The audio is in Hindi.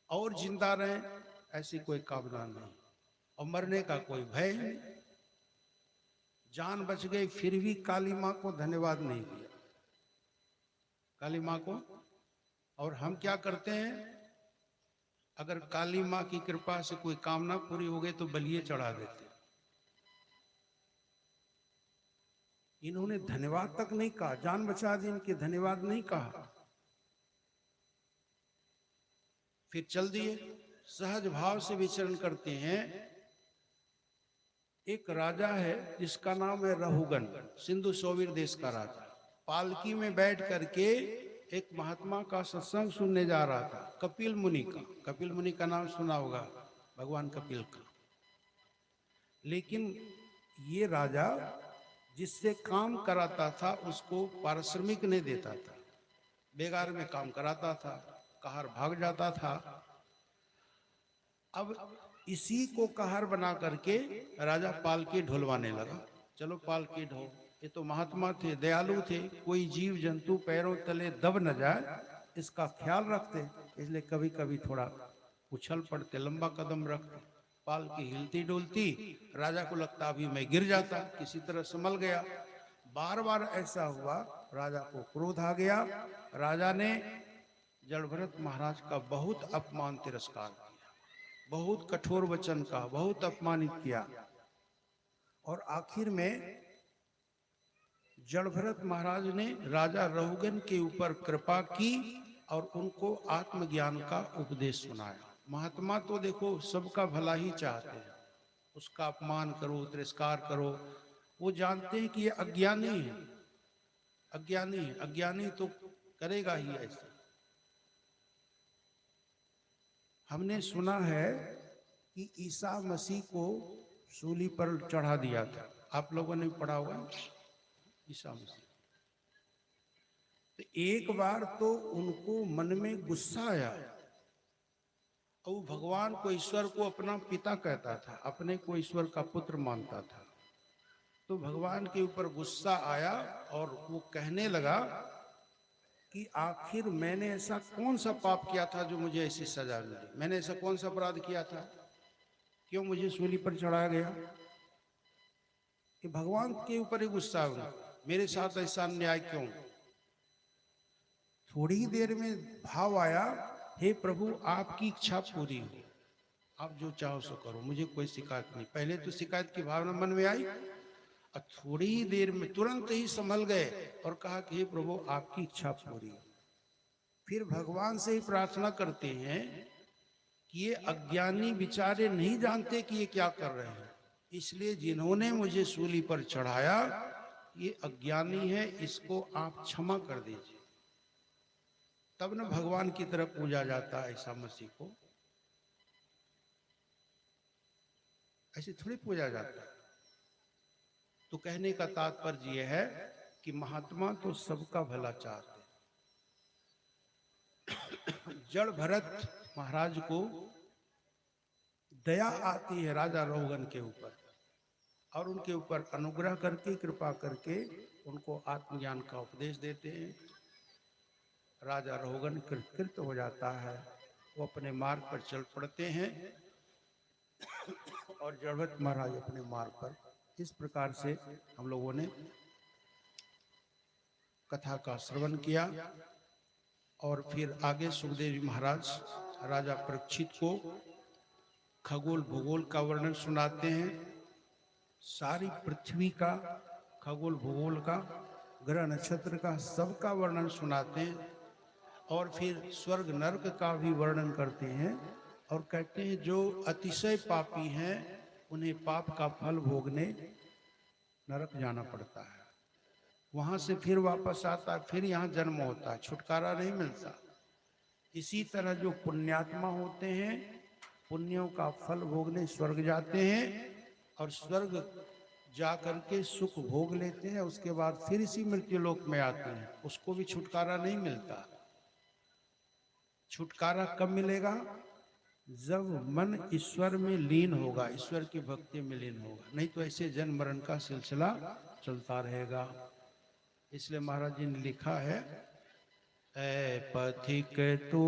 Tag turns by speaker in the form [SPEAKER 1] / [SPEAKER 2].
[SPEAKER 1] और जिंदा रहें ऐसी कोई कामना नहीं, और मरने का कोई भय नहीं। जान बच गई फिर भी काली माँ को धन्यवाद नहीं दिया, काली माँ को। और हम क्या करते हैं, अगर काली माँ की कृपा से कोई कामना पूरी हो गई तो बलिए चढ़ा देते। इन्होंने धन्यवाद तक नहीं कहा, जान बचा दी इनके, धन्यवाद नहीं कहा, फिर चल दिए। सहज भाव से विचरण करते हैं। एक राजा है जिसका नाम है रहुगन, सिंधु सोवीर देश का राजा। पालकी में बैठ करके एक महात्मा का सत्संग सुनने जा रहा था, कपिल मुनि का। कपिल मुनि का नाम सुना होगा, भगवान कपिल का। लेकिन ये राजा जिससे काम कराता था उसको पारिश्रमिक नहीं देता था, बेगार में काम कराता था, कहार भाग जाता था। अब इसी को कहार बना करके राजा पालकी ढुलवाने लगा। चलो पालकी ढो, ये तो महात्मा थे, दयालु थे, कोई जीव जंतु पैरों तले दब न जाए इसका ख्याल रखते, इसलिए कभी कभी थोड़ा उछल पड़ते, लंबा कदम रखते। पालकी हिलती डुलती, राजा को लगता अभी मैं गिर जाता, किसी तरह संभल गया। बार बार ऐसा हुआ, राजा को क्रोध आ गया। राजा ने जड़भरत महाराज का बहुत अपमान तिरस्कार किया, बहुत कठोर वचन का, बहुत अपमानित किया। और आखिर में जड़भरत महाराज ने राजा रहुगन के ऊपर कृपा की और उनको आत्मज्ञान का उपदेश सुनाया। महात्मा तो देखो सबका भला ही चाहते हैं, उसका अपमान करो, तिरस्कार करो, वो जानते हैं कि ये अज्ञानी है, अज्ञानी है, अज्ञानी तो करेगा ही ऐसा। हमने सुना है कि ईसा मसीह को सूली पर चढ़ा दिया था, आप लोगों ने पढ़ा होगा ईसा मसीह। तो एक बार तो उनको मन में गुस्सा आया, और भगवान को, ईश्वर को अपना पिता कहता था, अपने को ईश्वर का पुत्र मानता था। तो भगवान के ऊपर गुस्सा आया और वो कहने लगा कि आखिर मैंने ऐसा कौन सा पाप किया था जो मुझे ऐसी सजा मिली, मैंने ऐसा कौन सा अपराध किया था, क्यों मुझे सूली पर चढ़ाया गया। कि भगवान के ऊपर ही गुस्सा हुआ, मेरे साथ ऐसा अन्याय क्यों। थोड़ी देर में भाव आया, हे प्रभु आपकी इच्छा पूरी हो, आप जो चाहो सो करो, मुझे कोई शिकायत नहीं। पहले तो शिकायत की भावना मन में आई, और थोड़ी देर में तुरंत ही संभल गए और कहा कि हे प्रभु आपकी इच्छा पूरी हो। फिर भगवान से ही प्रार्थना करते हैं कि ये अज्ञानी बेचारे नहीं जानते कि ये क्या कर रहे हैं, इसलिए जिन्होंने मुझे सूली पर चढ़ाया ये अज्ञानी है, इसको आप क्षमा कर दीजिए। तब न भगवान की तरफ पूजा जाता है ईसा मसीह को, ऐसे थोड़ी पूजा जाता है। तो कहने का तात्पर्य यह है कि महात्मा तो सबका भला चाहते हैं। जड़ भरत महाराज को दया आती है राजा रहुगन के ऊपर, और उनके ऊपर अनुग्रह करके, कृपा करके उनको आत्मज्ञान का उपदेश देते हैं। राजा रहुगन कृत हो जाता है, वो अपने मार्ग पर चल पड़ते हैं और जड़भरत महाराज अपने मार्ग पर। इस प्रकार से हम लोगों ने कथा का श्रवण किया। और फिर आगे सुखदेव जी महाराज राजा परीक्षित को खगोल भूगोल का वर्णन सुनाते हैं, सारी पृथ्वी का खगोल भूगोल का, ग्रह नक्षत्र का, सबका वर्णन सुनाते हैं। और फिर स्वर्ग नरक का भी वर्णन करते हैं और कहते हैं जो अतिशय पापी हैं उन्हें पाप का फल भोगने नरक जाना पड़ता है, वहां से फिर वापस आता है, फिर यहाँ जन्म होता है, छुटकारा नहीं मिलता। इसी तरह जो पुण्यात्मा होते हैं पुण्यों का फल भोगने स्वर्ग जाते हैं, और स्वर्ग जा करके सुख भोग लेते हैं, उसके बाद फिर इसी मृत्यु लोक में आते हैं, उसको भी छुटकारा नहीं मिलता। छुटकारा कब मिलेगा, जब मन ईश्वर में लीन होगा, ईश्वर की भक्ति में लीन होगा, नहीं तो ऐसे जन्म मरण का सिलसिला चलता रहेगा। इसलिए महाराज जी ने लिखा है, ऐ पथिक तू